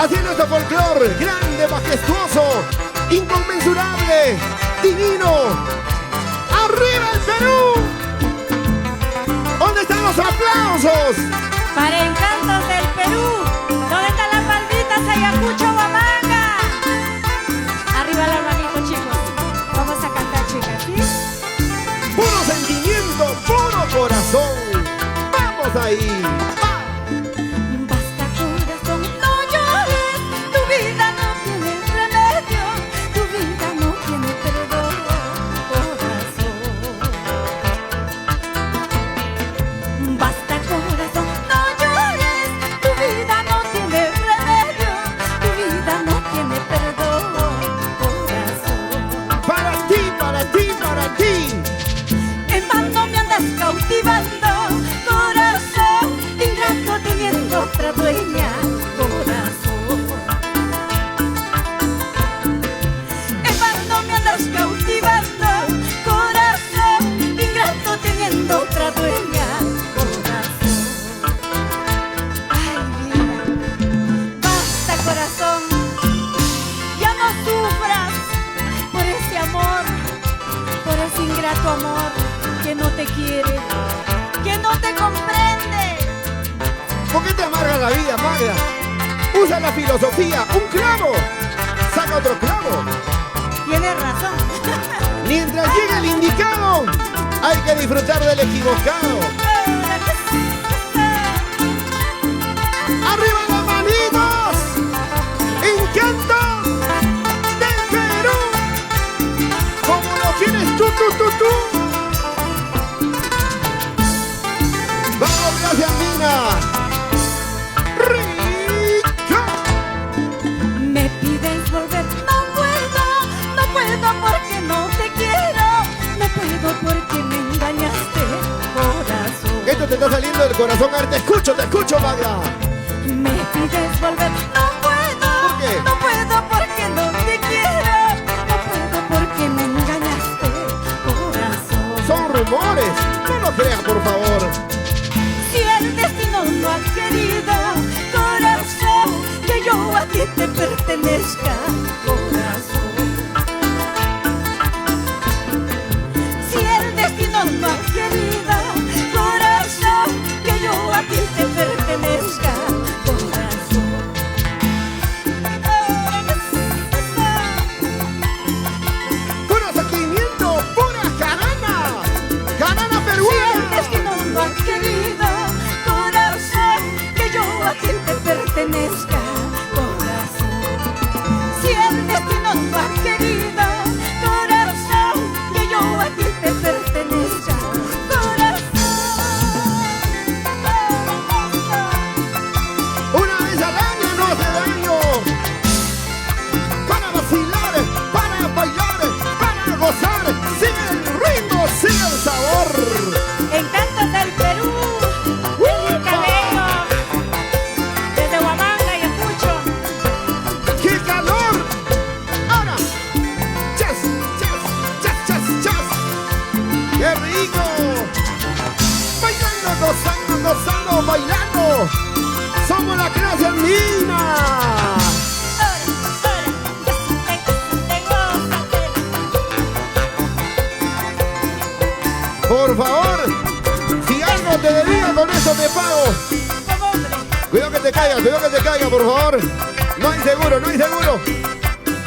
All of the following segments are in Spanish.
Así es nuestro folclor, grande, majestuoso, inconmensurable, divino. ¡Arriba el Perú! ¿Dónde están los aplausos? Para Encantos del Perú. ¿Dónde están las palmitas, Ayacucho, Huamanga? Arriba la manito, chicos. Vamos a cantar, chicas, ¿sí? Puro sentimiento, puro corazón. ¡Vamos ahí! Basta, corazón, no llores. Tu vida no tiene remedio. Tu vida no tiene perdón, corazón. Basta, corazón, no llores. Tu vida no tiene remedio. Tu vida no tiene perdón, corazón. Para ti, para ti, para ti. En vano me andas cautivando, corazón, ingrato teniendo otra dueña, corazón. En vano me andas cautivando, corazón, ingrato teniendo otra dueña, corazón. Ay, mira, basta, corazón, ya no sufras por ese amor, por ese ingrato amor que no te quiere, que no te comprende. ¿Por qué te amarga la vida, Magda? Usa la filosofía, un clavo, saca otro clavo. Tienes razón. Mientras llegue el indicado, hay que disfrutar del equivocado. ¡Arriba las manitos! ¡Encantos del Perú! Como lo quieres tú. ¡Vamos, gracias, Mina! ¡Rico! Me pides volver, no puedo porque no te quiero, no puedo porque me engañaste, corazón. Esto te está saliendo del corazón, a ver, te escucho, Magda. Me pides volver, no puedo. ¿Por qué? No puedo porque no te quiero, no puedo porque me engañaste, corazón. Son rumores, no lo creas, por favor. Si el destino no ha querido, corazón, que yo a ti te pertenezca, corazón. Si el destino no ha querido, corazón, que yo a ti te pertenezca, corazón. Puro sentimiento, pura jarana Si el peruana. destino no ha querido, corazón, que yo a ti te pertenezca, corazón. Si el destino no ha querido, corazón, que yo a ti te pertenezca, Una vez al año no hace daño. Para vacilar, para bailar, para gozar. Sigue el ritmo, sigue el sabor. Encantos del Perú, el cabello, desde Huamanga y Ayacucho. ¡Qué calor! Ahora, chas. ¡Qué rico! Bailando, gozando, bailando. Somos la clase andina. Por favor, si algo te debía, con eso te pago. Cuidado que te caiga, por favor. No hay seguro.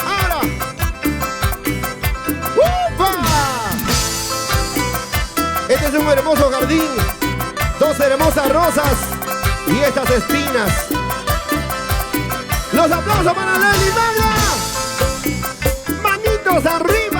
Ahora. ¡Upa! Este es un hermoso jardín. Dos hermosas rosas y estas espinas. Los aplausos para Leli Magda. Manitos arriba.